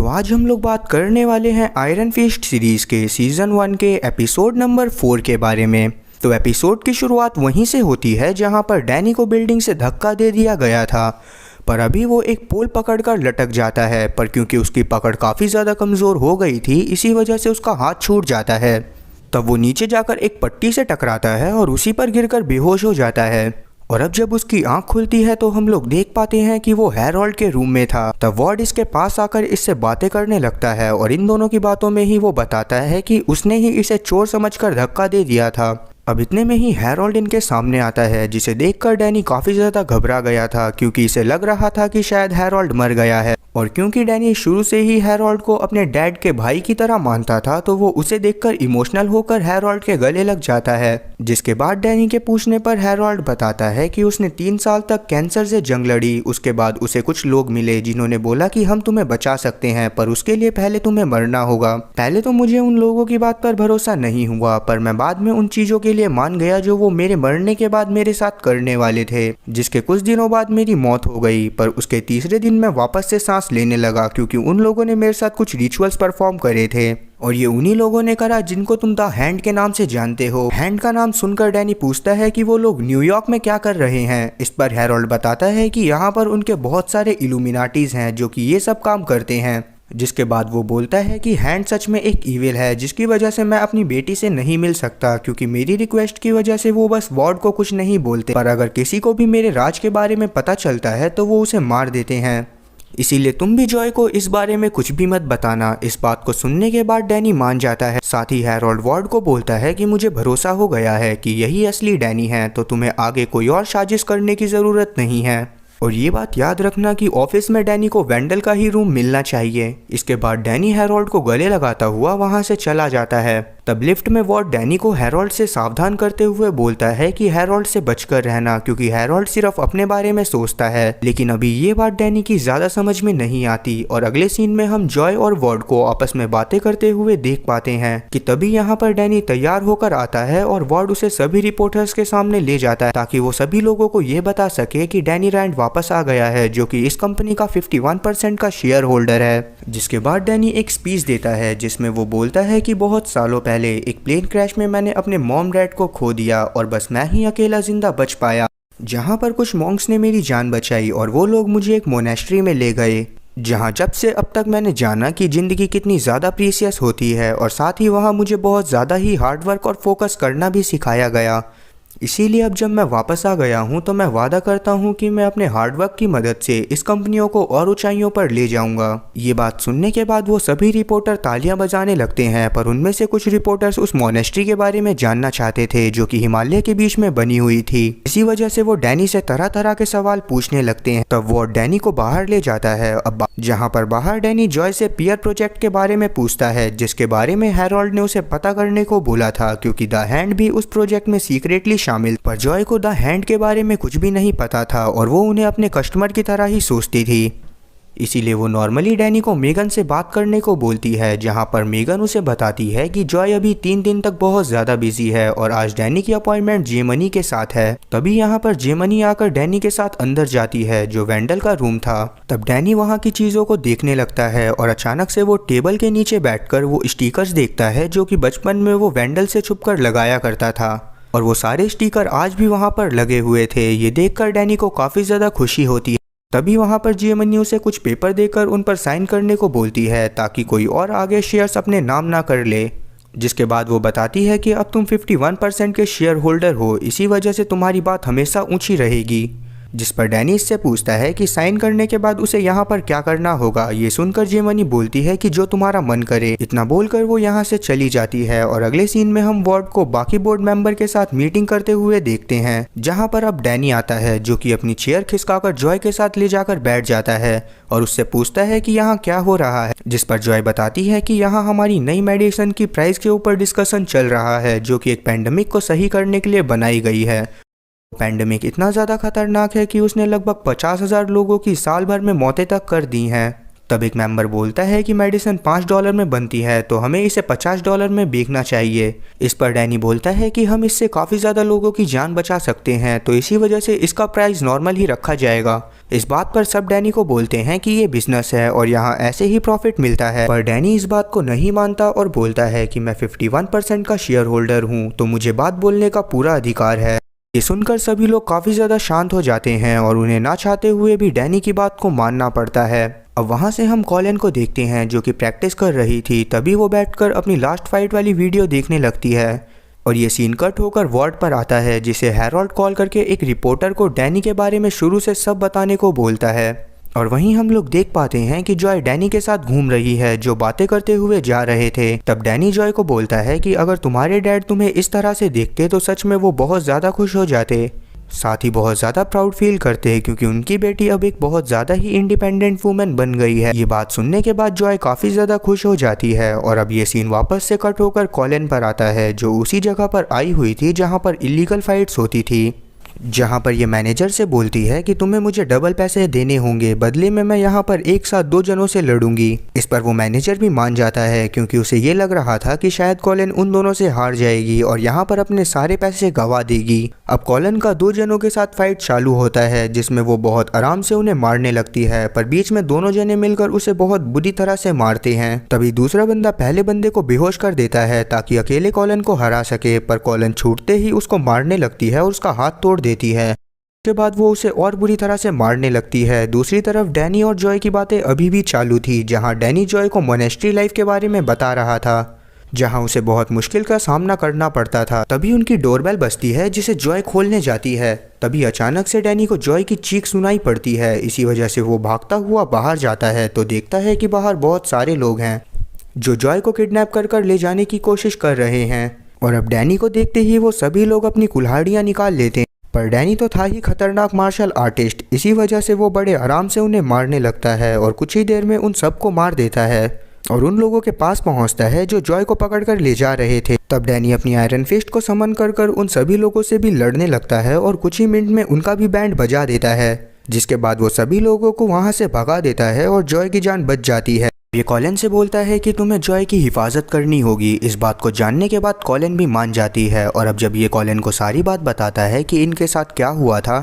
आज हम लोग बात करने वाले हैं आयरन फिस्ट सीरीज़ के सीज़न 1 के एपिसोड नंबर 4 के बारे में। तो एपिसोड की शुरुआत वहीं से होती है जहां पर डैनी को बिल्डिंग से धक्का दे दिया गया था, पर अभी वो एक पोल पकड़कर लटक जाता है। पर क्योंकि उसकी पकड़ काफ़ी ज़्यादा कमज़ोर हो गई थी, इसी वजह से उसका हाथ छूट जाता है। तब वो नीचे जाकर एक पट्टी से टकराता है और उसी पर गिरकर बेहोश हो जाता है। और अब जब उसकी आंख खुलती है तो हम लोग देख पाते हैं कि वो हैरोल्ड के रूम में था। तब वार्ड इसके पास आकर इससे बातें करने लगता है और इन दोनों की बातों में ही वो बताता है कि उसने ही इसे चोर समझकर धक्का दे दिया था। अब इतने में ही हैरोल्ड इनके सामने आता है, जिसे देखकर डैनी काफ़ी ज़्यादा घबरा गया था क्योंकि इसे लग रहा था कि शायद हैरोल्ड मर गया है। और क्योंकि डैनी शुरू से ही हैरोल्ड को अपने डैड के भाई की तरह मानता था, तो वो उसे देखकर इमोशनल होकर हैरोल्ड के गले लग जाता है। जिसके बाद डैनी के पूछने पर हैरोल्ड बताता है कि उसने 3 साल तक कैंसर से जंग लड़ी। उसके बाद उसे कुछ लोग मिले जिन्होंने बोला कि हम तुम्हें बचा सकते हैं, पर उसके लिए पहले तुम्हें मरना होगा। पहले तो मुझे उन लोगों की बात पर भरोसा नहीं हुआ, पर मैं बाद में उन चीज़ों के लिए मान गया जो वो मेरे मरने के बाद मेरे साथ करने वाले थे। जिसके कुछ दिनों बाद मेरी मौत हो गई, पर उसके तीसरे दिन मैं वापस से सांस लेने लगा क्योंकि उन लोगों ने मेरे साथ कुछ रिचुअल्स परफॉर्म करे थे और ये उन्हीं लोगों ने करा जिनको तुम द हैंड के नाम से जानते हो। हैंड का नाम सुनकर डैनी पूछता है कि वो लोग न्यूयॉर्क में क्या कर रहे हैं। इस पर हैरोल्ड बताता है कि यहाँ पर उनके बहुत सारे इल्यूमिनाटीज हैं जो कि ये सब काम करते हैं। जिसके बाद वो बोलता है कि हैंड सच में एक ईविल है, जिसकी वजह से मैं अपनी बेटी से नहीं मिल सकता क्योंकि मेरी रिक्वेस्ट की वजह से वो बस वार्ड को कुछ नहीं बोलते, पर अगर किसी को भी मेरे राज के बारे में पता चलता है तो वो उसे मार देते हैं। इसीलिए तुम भी जॉय को इस बारे में कुछ भी मत बताना। इस बात को सुनने के बाद डैनी मान जाता है। साथ ही हैरोल्ड वार्ड को बोलता है कि मुझे भरोसा हो गया है कि यही असली डैनी है, तो तुम्हें आगे कोई और साजिश करने की ज़रूरत नहीं है। और ये बात याद रखना कि ऑफिस में डैनी को वेंडल का ही रूम मिलना चाहिए। इसके बाद डैनी हैरोल्ड को गले लगाता हुआ वहां से चला जाता है। तब लिफ्ट में वार्ड डैनी को हैरोल्ड से सावधान करते हुए बोलता है कि हैरोल्ड से बचकर रहना, क्योंकि हैरोल्ड सिर्फ अपने बारे में सोचता है। लेकिन अभी ये बात डैनी की ज़्यादा समझ में नहीं आती और अगले सीन में हम जॉय और वार्ड को आपस में बातें करते हुए देख पाते हैं कि तभी यहाँ पर डैनी तैयार होकर आता है और वार्ड उसे सभी रिपोर्टर्स के सामने ले जाता है ताकि वो सभी लोगों को ये बता सके कि डैनी रैंड वापस आ गया है, जो कि इस कंपनी का 51% का शेयर होल्डर है। जिसके बाद डैनी एक स्पीच देता है जिसमें वो बोलता है कि बहुत सालों पहले एक प्लेन क्रैश में मैंने अपने मॉम डैड को खो दिया और बस मैं ही अकेला जिंदा बच पाया, जहां पर कुछ मॉन्क्स ने मेरी जान बचाई और वो लोग मुझे एक मोनेस्ट्री में ले गए, जहां जब से अब तक मैंने जाना कि ज़िंदगी कितनी ज़्यादा प्रीसियस होती है। और साथ ही वहां मुझे बहुत ज़्यादा ही हार्डवर्क और फोकस करना भी सिखाया गया। इसीलिए अब जब मैं वापस आ गया हूं तो मैं वादा करता हूं कि मैं अपने हार्डवर्क की मदद से इस कंपनियों को और ऊंचाइयों पर ले जाऊंगा। ये बात सुनने के बाद वो सभी रिपोर्टर तालियां बजाने लगते हैं, पर उनमें से कुछ रिपोर्टर्स उस मोनेस्ट्री के बारे में जानना चाहते थे जो कि हिमालय के बीच में बनी हुई थी। इसी वजह से वो डैनी से तरह तरह के सवाल पूछने लगते हैं। तब वो डैनी को बाहर ले जाता है, अब जहाँ पर बाहर डैनी जॉय से पियर प्रोजेक्ट के बारे में पूछता है, जिसके बारे में हैरोल्ड ने उसे पता करने को बोला था क्योंकि द हैंड भी उस प्रोजेक्ट में सीक्रेटली शामिल। पर जॉय को द हैंड के बारे में कुछ भी नहीं पता था और वो उन्हें अपने कस्टमर की तरह ही सोचती थी। इसीलिए वो नॉर्मली डैनी को मेगन से बात करने को बोलती है, जहां पर मेगन उसे बताती है कि जॉय अभी 3 दिन तक बहुत ज़्यादा बिजी है और आज डैनी की अपॉइंटमेंट जेमनी के साथ है। तभी यहाँ पर जेमनी आकर डैनी के साथ अंदर जाती है जो वेंडल का रूम था। तब डैनी वहाँ की चीज़ों को देखने लगता है और अचानक से वो टेबल के नीचे बैठकर वो स्टिकर्स देखता है जो कि बचपन में वो वेंडल से छुपकर लगाया करता था, और वो सारे स्टिकर आज भी वहाँ पर लगे हुए थे। ये देखकर डैनी को काफ़ी ज़्यादा खुशी होती है। तभी वहाँ पर जेमनी उसे कुछ पेपर देकर उन पर साइन करने को बोलती है ताकि कोई और आगे शेयर्स अपने नाम ना कर ले। जिसके बाद वो बताती है कि अब तुम 51% के शेयर होल्डर हो, इसी वजह से तुम्हारी बात हमेशा ऊँची रहेगी। जिस पर डैनी इससे पूछता है कि साइन करने के बाद उसे यहाँ पर क्या करना होगा। ये सुनकर जेमनी बोलती है कि जो तुम्हारा मन करे। इतना बोलकर वो यहाँ से चली जाती है और अगले सीन में हम वार्ड को बाकी बोर्ड मेंबर के साथ मीटिंग करते हुए देखते हैं, जहाँ पर अब डैनी आता है जो कि अपनी चेयर खिसकाकर जॉय के साथ ले जाकर बैठ जाता है और उससे पूछता है कि यहाँ क्या हो रहा है। जिस पर जॉय बताती है कि यहाँ हमारी नई मेडिसिन की प्राइस के ऊपर डिस्कशन चल रहा है जो कि एक पैंडेमिक को सही करने के लिए बनाई गई है। पैंडेमिक इतना ज़्यादा खतरनाक है कि उसने लगभग 50,000 लोगों की साल भर में मौतें तक कर दी हैं। तब एक मेंबर बोलता है कि मेडिसिन $5 में बनती है तो हमें इसे $50 में बेचना चाहिए। इस पर डैनी बोलता है कि हम इससे काफ़ी ज़्यादा लोगों की जान बचा सकते हैं, तो इसी वजह से इसका प्राइस नॉर्मल ही रखा जाएगा। इस बात पर सब डैनी को बोलते हैं कि ये बिजनेस है और यहाँ ऐसे ही प्रॉफिट मिलता है, पर डैनी इस बात को नहीं मानता और बोलता है कि मैं 51% का शेयर होल्डर हूँ, तो मुझे बात बोलने का पूरा अधिकार है। ये सुनकर सभी लोग काफ़ी ज़्यादा शांत हो जाते हैं और उन्हें ना चाहते हुए भी डैनी की बात को मानना पड़ता है। अब वहाँ से हम कॉलिन को देखते हैं जो कि प्रैक्टिस कर रही थी। तभी वो बैठकर अपनी लास्ट फाइट वाली वीडियो देखने लगती है और ये सीन कट होकर वार्ड पर आता है, जिसे हैरोल्ड कॉल करके एक रिपोर्टर को डैनी के बारे में शुरू से सब बताने को बोलता है। और वहीं हम लोग देख पाते हैं कि जॉय डैनी के साथ घूम रही है, जो बातें करते हुए जा रहे थे। तब डैनी जॉय को बोलता है कि अगर तुम्हारे डैड तुम्हें इस तरह से देखते तो सच में वो बहुत ज़्यादा खुश हो जाते, साथ ही बहुत ज़्यादा प्राउड फील करते हैं, क्योंकि उनकी बेटी अब एक बहुत ज़्यादा ही इंडिपेंडेंट वुमेन बन गई है। ये बात सुनने के बाद जॉय काफ़ी ज़्यादा खुश हो जाती है। और अब ये सीन वापस से कट होकर कॉलिन पर आता है, जो उसी जगह पर आई हुई थी जहाँ पर इलीगल फाइट्स होती थी, जहाँ पर ये मैनेजर से बोलती है कि तुम्हें मुझे डबल पैसे देने होंगे, बदले में मैं यहाँ पर एक साथ 2 जनों से लड़ूंगी। इस पर वो मैनेजर भी मान जाता है, क्योंकि उसे ये लग रहा था कि शायद कॉलिन उन दोनों से हार जाएगी और यहाँ पर अपने सारे पैसे गंवा देगी। अब कॉलिन का 2 जनों के साथ फाइट चालू होता है, जिसमें वो बहुत आराम से उन्हें मारने लगती है, पर बीच में दोनों जने मिलकर उसे बहुत बुरी तरह से मारते हैं। तभी दूसरा बंदा पहले बंदे को बेहोश कर देता है ताकि अकेले कॉलिन को हरा सके, पर कॉलिन छूटते ही उसको मारने लगती है और उसका हाथ तोड़ देती है। उसके बाद वो उसे और बुरी तरह से मारने लगती है। दूसरी तरफ डैनी और जॉय की बातें अभी भी चालू थी, जहां डैनी जॉय को मोनेस्ट्री लाइफ के बारे में बता रहा था, जहां उसे बहुत मुश्किल का सामना करना पड़ता था। तभी उनकी डोरबेल बजती है, जिसे जॉय खोलने जाती है। तभी अचानक से डैनी को जॉय की चीख सुनाई पड़ती है। इसी वजह से वो भागता हुआ बाहर जाता है तो देखता है कि बाहर बहुत सारे लोग हैं जो जॉय को किडनैप कर ले जाने की कोशिश कर रहे हैं। और अब डैनी को देखते ही वो सभी लोग अपनी कुल्हाड़ियाँ निकाल लेते हैं, पर डैनी तो था ही खतरनाक मार्शल आर्टिस्ट। इसी वजह से वो बड़े आराम से उन्हें मारने लगता है और कुछ ही देर में उन सबको मार देता है और उन लोगों के पास पहुंचता है जो जॉय को पकड़कर ले जा रहे थे। तब डैनी अपनी आयरन फिस्ट को समन कर उन सभी लोगों से भी लड़ने लगता है और कुछ ही मिनट में उनका भी बैंड बजा देता है, जिसके बाद वो सभी लोगों को वहां से भगा देता है और जॉय की जान बच जाती है। ये कॉलिन से बोलता है कि तुम्हें जॉय की हिफाजत करनी होगी। इस बात को जानने के बाद कॉलिन भी मान जाती है और अब जब ये कॉलिन को सारी बात बताता है कि इनके साथ क्या हुआ था,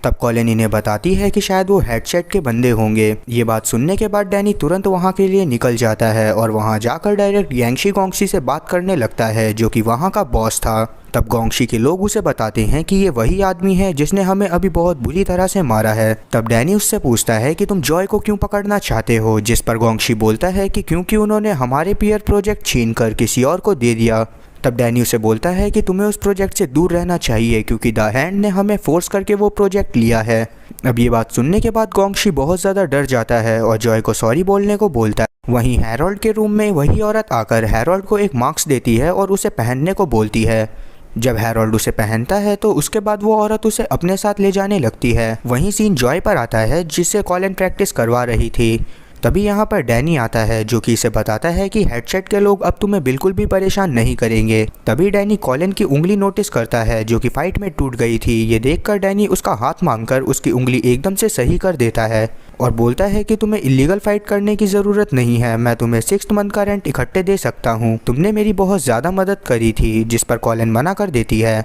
तब कॉलिन इन्हें बताती है कि शायद वो हेडसेट के बंदे होंगे। ये बात सुनने के बाद डैनी तुरंत वहाँ के लिए निकल जाता है और वहाँ जाकर डायरेक्ट यांगशी गोंगशी से बात करने लगता है, जो कि वहाँ का बॉस था। तब गोंगशी के लोग उसे बताते हैं कि ये वही आदमी है जिसने हमें अभी बहुत बुरी तरह से मारा है। तब डैनी उससे पूछता है कि तुम जॉय को क्यों पकड़ना चाहते हो, जिस पर गोंगशी बोलता है कि क्योंकि उन्होंने हमारे पीयर प्रोजेक्ट छीनकर किसी और को दे दिया। तब डैनी उसे बोलता है कि तुम्हें उस प्रोजेक्ट से दूर रहना चाहिए, क्योंकि द हैंड ने हमें फोर्स करके वो प्रोजेक्ट लिया है। अब ये बात सुनने के बाद गोंगशी बहुत ज़्यादा डर जाता है और जॉय को सॉरी बोलने को बोलता है। वहीं हैरोल्ड के रूम में वही औरत आकर हैरोल्ड को एक मास्क देती है और उसे पहनने को बोलती है। जब हैरोल्ड उसे पहनता है तो उसके बाद वो औरत उसे अपने साथ ले जाने लगती है। वहीं सीन जॉय पर आता है, जिससे कॉलिन प्रैक्टिस करवा रही थी। तभी यहाँ पर डैनी आता है, जो कि इसे बताता है कि हेडसेट के लोग अब तुम्हें बिल्कुल भी परेशान नहीं करेंगे। तभी डैनी कॉलिन की उंगली नोटिस करता है, जो कि फाइट में टूट गई थी। ये देखकर डैनी उसका हाथ मांगकर उसकी उंगली एकदम से सही कर देता है और बोलता है कि तुम्हें इलीगल फाइट करने की ज़रूरत नहीं है, मैं तुम्हें 6th मंथ का रेंट इकट्ठे दे सकता हूँ, तुमने मेरी बहुत ज़्यादा मदद करी थी। जिस पर कॉलिन मना कर देती है।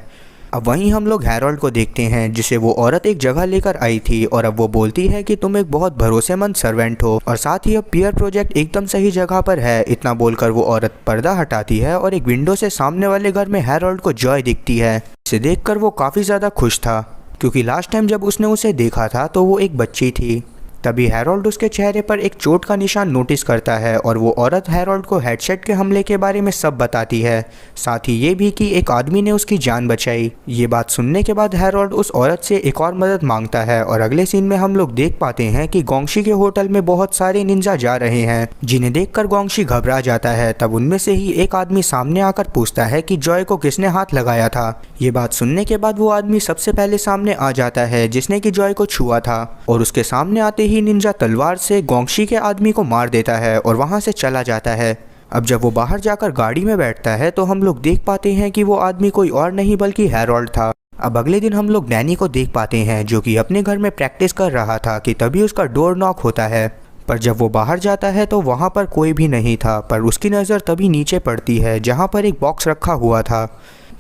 अब वहीं हम लोग हैरोल्ड को देखते हैं, जिसे वो औरत एक जगह लेकर आई थी और अब वो बोलती है कि तुम एक बहुत भरोसेमंद सर्वेंट हो और साथ ही अब पीयर प्रोजेक्ट एकदम सही जगह पर है। इतना बोलकर वो औरत पर्दा हटाती है और एक विंडो से सामने वाले घर में हैरोल्ड को जॉय दिखती है। इसे देखकर वो काफ़ी ज़्यादा खुश था, क्योंकि लास्ट टाइम जब उसने उसे देखा था तो वो एक बच्ची थी। तभी हैरोल्ड उसके चेहरे पर एक चोट का निशान नोटिस करता है और वो औरत हैरोल्ड को हेडसेट के हमले के बारे में सब बताती है, साथ ही ये भी कि एक आदमी ने उसकी जान बचाई। ये बात सुनने के बाद हैरोल्ड उस औरत से एक और मदद मांगता है और अगले सीन में हम लोग देख पाते हैं कि गोंगशी के होटल में बहुत सारे निंजा जा रहे हैं, जिन्हें देखकर गोंगशी घबरा जाता है। तब उनमें से ही एक आदमी सामने आकर पूछता है कि जॉय को किसने हाथ लगाया था। ये बात सुनने के बाद वो आदमी सबसे पहले सामने आ जाता है, जिसने कि जॉय को छुआ था, और उसके सामने आते ही निंजा तलवार से गोंगशी के आदमी को मार देता है और वहां से चला जाता है। अब जब वो बाहर जाकर गाड़ी में बैठता है तो हम लोग देख पाते हैं कि वो आदमी कोई और नहीं बल्कि हैरोल्ड था। अब अगले दिन हम लोग डैनी को देख पाते हैं, जो कि अपने घर में प्रैक्टिस कर रहा था कि तभी उसका डोर नॉक होता है। पर जब वो बाहर जाता है तो वहाँ पर कोई भी नहीं था, पर उसकी नज़र तभी नीचे पड़ती है जहाँ पर एक बॉक्स रखा हुआ था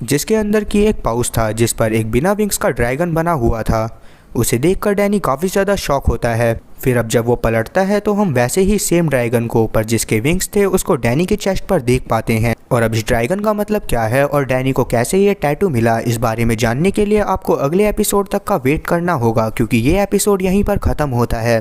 जिसके अंदर की एक पाउच था जिस पर एक बिना विंग्स का ड्रैगन बना हुआ था। उसे देखकर डैनी काफ़ी ज़्यादा शॉक होता है। फिर अब जब वो पलटता है तो हम वैसे ही सेम ड्रैगन को, पर जिसके विंग्स थे, उसको डैनी के चेस्ट पर देख पाते हैं। और अब इस ड्रैगन का मतलब क्या है और डैनी को कैसे ये टैटू मिला, इस बारे में जानने के लिए आपको अगले एपिसोड तक का वेट करना होगा, क्योंकि ये एपिसोड यहीं पर ख़त्म होता है।